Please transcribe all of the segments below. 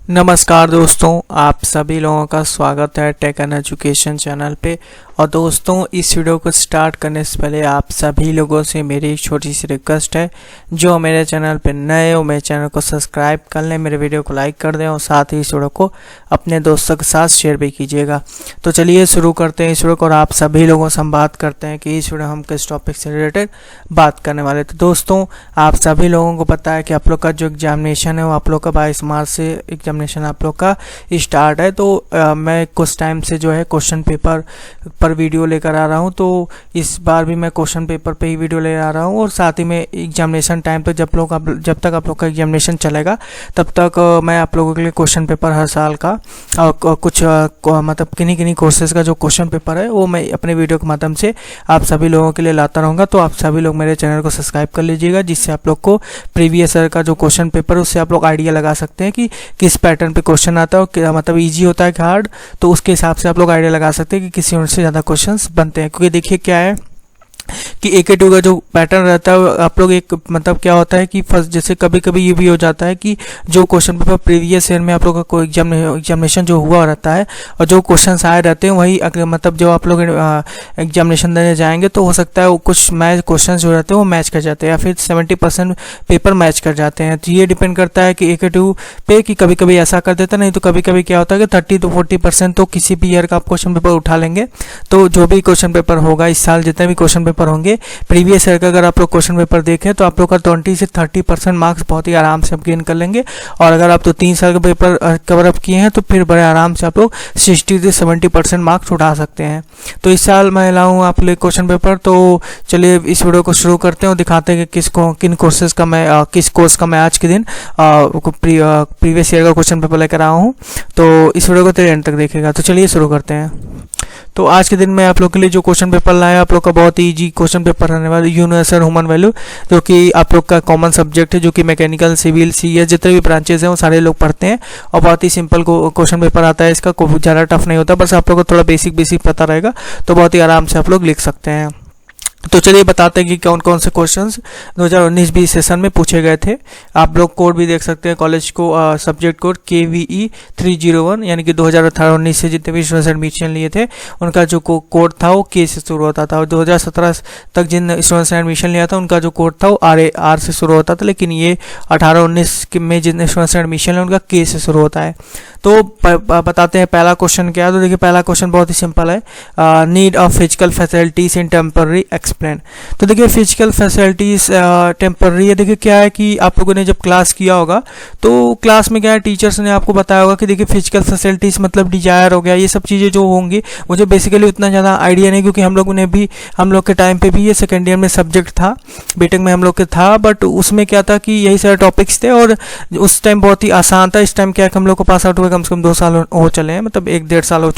नमस्कार दोस्तों, आप सभी लोगों का स्वागत है टेक एंड एजुकेशन चैनल पे। और दोस्तों, इस वीडियो को स्टार्ट करने से पहले आप सभी लोगों से मेरी एक छोटी सी रिक्वेस्ट है, जो मेरे चैनल पे नए हो मेरे चैनल को सब्सक्राइब कर लें, मेरे वीडियो को लाइक कर दें और साथ ही इस वीडियो को अपने दोस्तों के साथ शेयर भी कीजिएगा। तो चलिए शुरू करते हैं इस वीडियो को और आप सभी लोगों से हम बात करते हैं कि इस वीडियो हम किस टॉपिक से रिलेटेड बात करने वाले। तो दोस्तों, आप सभी लोगों को पता है कि आप लोग का जो एग्जामिनेशन है वो आप लोग का 22 मार्च से एग्जामिनेशन आप लोग का स्टार्ट है। तो मैं कुछ टाइम से जो है क्वेश्चन पेपर पर वीडियो लेकर आ रहा हूं, तो इस बार भी मैं क्वेश्चन पेपर पे ही वीडियो ले आ रहा हूं। और साथ ही में एग्जामिनेशन टाइम पे जब तक आप लोग का एग्जामिनेशन चलेगा तब तक मैं आप लोगों के लिए क्वेश्चन पेपर हर साल का कुछ मतलब किन्हीं कोर्सेज का जो क्वेश्चन पेपर है वो मैं अपने वीडियो के माध्यम से आप सभी लोगों के लिए लाता रहूँगा। तो आप सभी लोग मेरे चैनल को सब्सक्राइब कर लीजिएगा, जिससे आप लोग को प्रीवियस ईयर का जो क्वेश्चन पेपर है उससे आप लोग आइडिया लगा सकते हैं कि किस पैटर्न पे क्वेश्चन आता है और मतलब ईजी होता है कि हार्ड। तो उसके हिसाब से आप लोग आइडिया लगा सकते हैं कि किसी यूनिट से ज़्यादा क्वेश्चंस बनते हैं। क्योंकि देखिए क्या है कि एक का जो पैटर्न रहता है आप लोग एक मतलब क्या होता है कि फर्स्ट जैसे कभी कभी ये भी हो जाता है कि जो क्वेश्चन पेपर प्रीवियस ईयर में आप लोग का कोई एग्जामिनेशन जो हुआ रहता है और जो क्वेश्चंस आए रहते हैं वही मतलब जो आप लोग एग्जामिनेशन देने जाएंगे तो हो सकता है कुछ मैच क्वेश्चन जो रहते हैं वो मैच कर जाते हैं या फिर 70% पेपर मैच कर जाते हैं। तो ये डिपेंड करता है कि AK2 पे कि कभी कभी ऐसा कर देता, नहीं तो कभी कभी क्या होता है कि 30 to 40% तो किसी भी ईयर का आप क्वेश्चन पेपर उठा लेंगे। तो जो भी क्वेश्चन पेपर होगा इस साल, जितने भी क्वेश्चन पेपर होंगे प्रीवियस ईयर का अगर आप लोग क्वेश्चन पेपर देखें तो आप लोग का 20 से 30% मार्क्स बहुत ही आराम से आप गेन कर लेंगे। और अगर आप तो 3 साल का पेपर कवर अप किए हैं तो फिर बड़े आराम से आप लोग 60 से 70% मार्क्स उठा सकते हैं। तो इस साल मैं लाऊँ आप लोग क्वेश्चन पेपर। तो चलिए इस वीडियो को शुरू करते हैं और दिखाते हैं कि किन कोर्सेज का मैं किस कोर्स का मैं आज के दिन प्रीवियस ईयर का क्वेश्चन पेपर लेकर आया हूँ। तो इस वीडियो को तेरे एंड तक देखेगा। तो चलिए शुरू करते हैं। तो आज के दिन में आप लोग के लिए जो क्वेश्चन पेपर लाया आप लोग का बहुत ही इजी क्वेश्चन पेपर रहने वाला, यूनिवर्सल ह्यूमन वैल्यू, जो कि आप लोग का कॉमन सब्जेक्ट है, जो कि मैकेनिकल, सिविल, CS जितने भी ब्रांचेस हैं वो सारे लोग पढ़ते हैं। और बहुत ही सिंपल क्वेश्चन पेपर आता है इसका, कोई ज़्यादा टफ नहीं होता, बस आप लोग को थोड़ा बेसिक पता रहेगा तो बहुत ही आराम से आप लोग लिख सकते हैं। तो चलिए बताते हैं कि कौन कौन से क्वेश्चंस 2019-20 सेशन में पूछे गए थे। आप लोग कोड भी देख सकते हैं कॉलेज को, सब्जेक्ट कोड KVE 301, यानी कि 2018-19 से जितने भी स्टूडेंट्स एडमिशन लिए थे उनका जो कोड था वो K से शुरू होता था। और 2017 तक जिन स्टूडेंट्स ने एडमिशन लिया था उनका जो कोड था वो R से शुरू होता था। लेकिन ये 18-19 में जिन स्टूडेंट्स ने एडमिशन लिया उनका K से शुरू होता है। तो बताते हैं पहला क्वेश्चन क्या है। तो देखिए पहला क्वेश्चन बहुत ही सिंपल है, need of physical facilities in temporary explain. तो देखिए फिजिकल फैसिलिटीज टेम्पररी है। देखिए क्या है कि आप लोगों ने जब क्लास किया होगा तो क्लास में क्या है टीचर्स ने आपको बताया होगा कि देखिए फिजिकल फैसिलिटीज मतलब डिजायर हो गया, ये सब चीज़ें जो होंगी। मुझे बेसिकली उतना ज़्यादा आइडिया नहीं, क्योंकि हम लोग के टाइम पे भी ये सेकेंड ईयर में सब्जेक्ट था, बीटेक में हम लोग के था, बट उसमें क्या था कि यही सारे टॉपिक्स थे और उस टाइम बहुत ही आसान था। इस टाइम क्या है हम लोग को पास आउट हुए कम से कम 2 साल हो चले हैं, मतलब 1-1.5 साल हो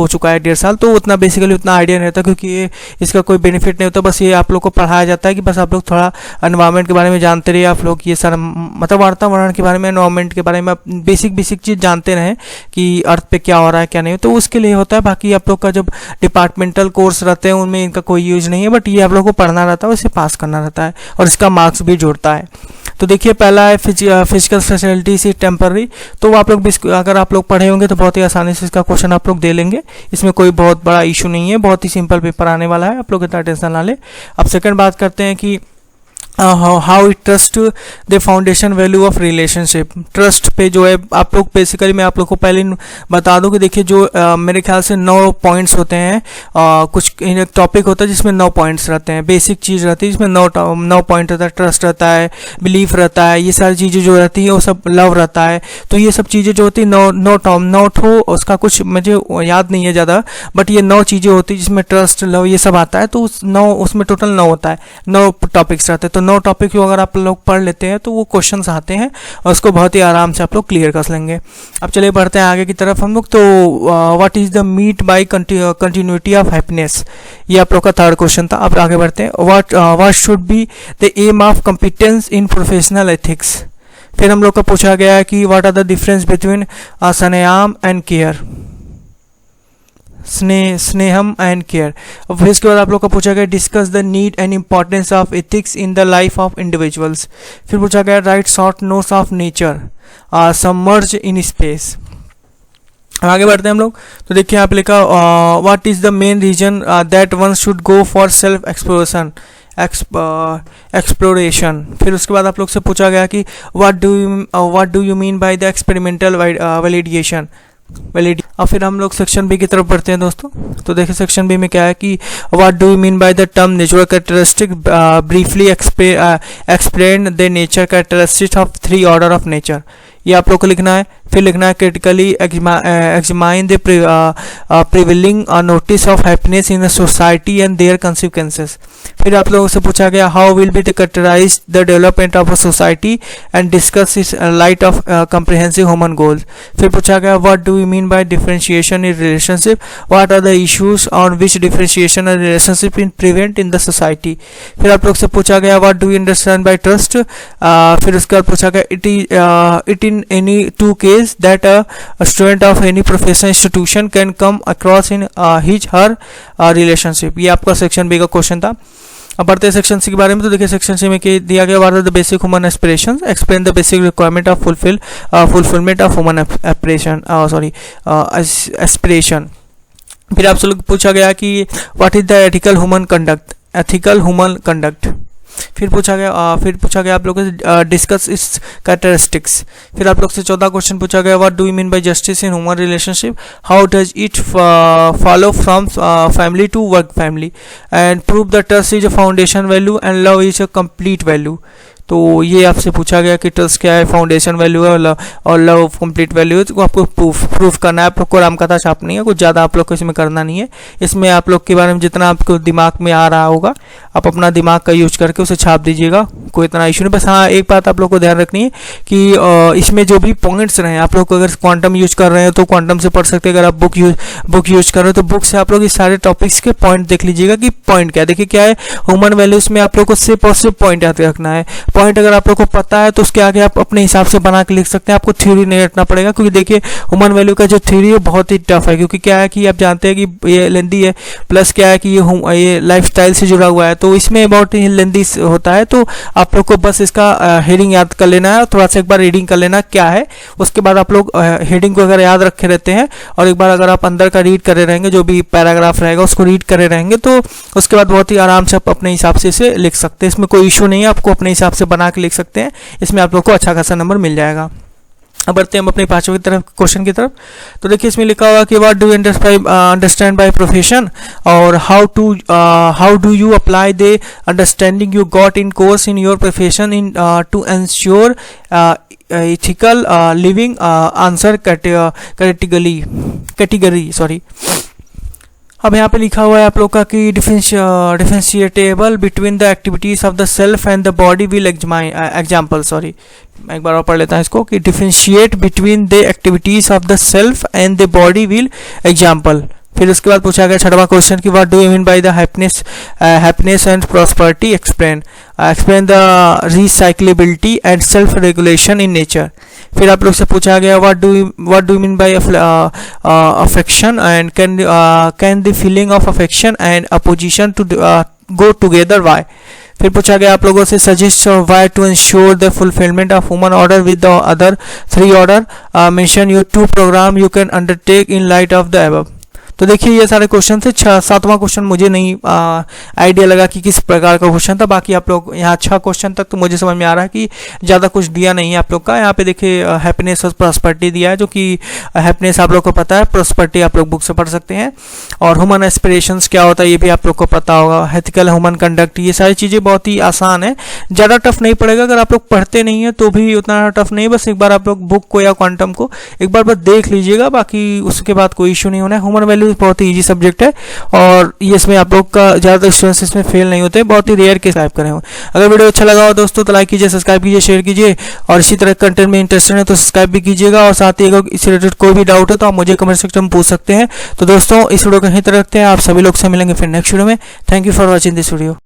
चुका है, 1.5 साल। तो उतना बेसिकली उतना आइडिया नहीं रहता, क्योंकि इसका कोई बेनिफिट नहीं होता। बस ये आप लोग को पढ़ाया जाता है कि बस आप लोग थोड़ा एनवायरनमेंट के बारे में जानते रहिए, आप लोग ये सारा मतलब वातावरण के बारे में, एनवायरनमेंट के बारे में बेसिक चीज़ जानते रहें कि अर्थ पे क्या हो रहा है क्या नहीं। तो उसके लिए होता है। बाकी आप लोग का जब डिपार्टमेंटल कोर्स रहते हैं उनमें इनका कोई यूज नहीं है, बट ये आप लोग को पढ़ना रहता है, इसे पास करना रहता है और इसका मार्क्स भी जुड़ता है। तो देखिए पहला है फिजिकल फैसिलिटीज इज टेम्पररी। तो आप लोग अगर आप लोग पढ़े होंगे तो बहुत ही आसानी से इसका क्वेश्चन आप लोग दे लेंगे, इसमें कोई बहुत बड़ा इशू नहीं है, बहुत ही सिंपल पेपर आने वाला है, आप लोग इतना टेंशन ना ले। अब सेकंड बात करते हैं कि how it trust the foundation value of relationship. Trust पे जो है आप लोग बेसिकली मैं आप लोग को पहले बता दूं कि देखिए जो मेरे ख्याल से 9 पॉइंट्स होते हैं, कुछ टॉपिक होता है जिसमें 9 पॉइंट्स रहते हैं, बेसिक चीज़ रहती है जिसमें 9 पॉइंट रहता है। ट्रस्ट रहता है, बिलीफ रहता है, ये सारी चीज़ें जो रहती हैं वो सब, लव रहता है। तो ये सब चीज़ें जो होती है 9 ठो, उसका कुछ मुझे याद नहीं है ज़्यादा, बट ये 9 चीज़ें होती है जिसमें ट्रस्ट, लव ये सब आता है। तो उसमें टोटल 9 होता है, 9 टॉपिक्स रहते हैं। तो 9 टॉपिक को अगर आप लोग पढ़ लेते हैं तो वो क्वेश्चंस आते हैं और उसको बहुत ही आराम से आप लोग क्लियर कर लेंगे। अब चलिए बढ़ते हैं आगे की तरफ हम लोग। तो what is the meant by continuity of happiness, ये आप लोग का थर्ड क्वेश्चन था। अब आगे बढ़ते हैं। What should be the aim of competence in professional ethics. फिर हम लोग का पूछा गया है कि what are the difference between संयम एंड केयर। स्नेहम एंड केयर। और फिर इसके बाद आप लोग का पूछा गया discuss the need and importance of ethics in the life of individuals. फिर पूछा गया write short notes of nature submerge in space. आगे बढ़ते हैं हम लोग। तो देखिए यहाँ पे लिखा what is the main reason that one should go for self exploration. फिर उसके बाद आप लोग से पूछा गया कि what do you mean by the experimental validation. और फिर हम लोग सेक्शन बी की तरफ बढ़ते हैं दोस्तों। तो देखिए सेक्शन बी में क्या है कि what do you mean by the term natural characteristic, briefly explain the nature characteristics of 3 order of nature. ये आप लोग को लिखना है। फिर लिखना है critically examine the prevailing notice of happiness in the society and their consequences. फिर आप लोगों से पूछा गया how will be characterise the development of a society and discuss is light of comprehensive human goals. फिर पूछा गया what do you mean by differentiation in relationship, what are the issues on which differentiation and relationship in prevent in the society. फिर आप लोग से पूछा गया what do you understand by trust. फिर उसके बाद पूछा गया it in any two case that a student of any professional institution can come across in his her relationship। ये आपका सेक्शन बी का क्वेश्चन था। अब बढ़ते हैं सेक्शन सी के बारे में। तो देखिए सेक्शन सी में दिया गया what are the basic human aspirations, explain the basic requirement of fulfilment of human aspiration. फिर आपसे लोग पूछा गया कि what is the ethical human conduct. फिर पूछा गया आप लोग से डिस्कस इस कैरेक्टरिस्टिक्स। फिर आप लोग से 14 क्वेश्चन पूछा गया what do you mean by justice in human relationship, how does it follow from family to work family, and prove the trust is a foundation value and love is a complete value. तो ये आपसे पूछा गया कि trust क्या है, foundation value है और लव कंप्लीट वैल्यू है। तो आपको प्रूफ करना है। आप लोग को रामकथा छापनी है, कुछ ज़्यादा आप लोग को इसमें करना नहीं है। इसमें आप लोग के बारे में जितना आपको दिमाग में आ रहा होगा आप अपना दिमाग का यूज करके उसे छाप दीजिएगा, कोई इतना इशू नहीं। बस हाँ एक बात आप लोग को ध्यान रखनी है कि इसमें जो भी पॉइंट्स रहे आप लोग को, अगर क्वांटम यूज कर रहे हैं तो क्वांटम से पढ़ सकते हैं, अगर आप बुक यूज कर रहे हो तो बुक से आप लोग इस सारे टॉपिक्स के पॉइंट देख लीजिएगा कि पॉइंट क्या है। देखिए क्या है ह्यूमन वैल्यूज में आप लोग को सिर्फ और सिर्फ पॉइंट याद रखना है। पॉइंट अगर आप लोग को पता है तो उसके आगे आप अपने हिसाब से बना के लिख सकते हैं, आपको थ्योरी नहीं रटना पड़ेगा। क्योंकि देखिए ह्यूमन वैल्यू का जो थ्योरी है बहुत ही टफ है, क्योंकि क्या है कि आप जानते हैं कि ये लेंदी है, प्लस क्या है कि ये लाइफस्टाइल से जुड़ा हुआ है, तो इसमें बहुत ही लेंदी होता है। तो आप लोग को बस इसका हेडिंग याद कर लेना है, थोड़ा सा एक बार रीडिंग कर लेना क्या है। उसके बाद आप लोग हेडिंग को अगर याद रखे रहते हैं और एक बार अगर आप अंदर का रीड करे रहेंगे, जो भी पैराग्राफ रहेगा उसको रीड करे रहेंगे, तो उसके बाद बहुत ही आराम से आप अपने हिसाब से इसे लिख सकते हैं। इसमें कोई इशू नहीं है, आपको अपने हिसाब से बना के लिख सकते हैं। इसमें आप लोग को अच्छा खासा नंबर मिल जाएगा। अब बढ़ते हैं हम अपने पांचवें क्वेश्चन की तरफ। तो देखिए इसमें लिखा हुआ कि what do you understand by profession, और how do you apply the understanding you got in course in your profession in to ensure ethical living, answer category sorry. अब यहाँ पे लिखा हुआ है आप लोग का कि differentiable between the activities of the self and the body will example sorry मैं एक बार और पढ़ लेता हूँ इसको कि differentiate between the activities of the self and the body will example. फिर उसके बाद पूछा गया छठवां क्वेश्चन कि what do you mean by the happiness and prosperity, explain the recyclability and self regulation in nature. फिर आप लोग से पूछा गया what do you mean by affection and can the feeling of affection and opposition to go together why. फिर पूछा गया आप लोगों से suggest why to ensure the fulfilment of human order with the other 3 order, mention your 2 programme you can undertake in light of the above. तो देखिए ये सारे क्वेश्चन थे। 7वां क्वेश्चन मुझे नहीं आइडिया लगा कि किस प्रकार का क्वेश्चन था। बाकी आप लोग यहाँ 6 क्वेश्चन तक तो मुझे समझ में आ रहा है कि ज़्यादा कुछ दिया नहीं है आप लोग का। यहाँ पे देखिए हैप्पीनेस और प्रॉस्पेरिटी दिया है, जो कि हैप्पीनेस आप लोग को पता है, प्रॉस्पेरिटी आप लोग बुक से पढ़ सकते हैं, और ह्यूमन एस्पिरेशंस क्या होता है ये भी आप लोग को पता होगा, एथिकल ह्यूमन कंडक्ट, ये सारी चीज़ें बहुत ही आसान है, ज़्यादा टफ नहीं पड़ेगा। अगर आप लोग पढ़ते नहीं है तो भी उतना टफ नहीं, बस एक बार आप लोग बुक को या क्वांटम को एक बार बस देख लीजिएगा, बाकी उसके बाद कोई इशू नहीं होना है। ह्यूमन वैल्यूज बहुत ही ईजी सब्जेक्ट है, और ये इसमें आप लोग का ज़्यादातर स्टूडेंट्स इसमें फेल नहीं होते, बहुत ही रेयर केस टाइप करें हो। अगर वीडियो अच्छा लगा हो दोस्तों तो लाइक कीजिए, सब्सक्राइब कीजिए, शेयर कीजिए, और इसी तरह कंटेंट में इंटरेस्टेड है तो सब्सक्राइब भी कीजिएगा। और साथ ही अगर इससे रिलेटेड कोई भी डाउट है तो आप मुझे कमेंट सेक्शन में पूछ सकते हैं। तो दोस्तों इस वीडियो को यहीं तक रखते हैं, आप सभी लोग से मिलेंगे फिर नेक्स्ट वीडियो में। Thank you for watching this video.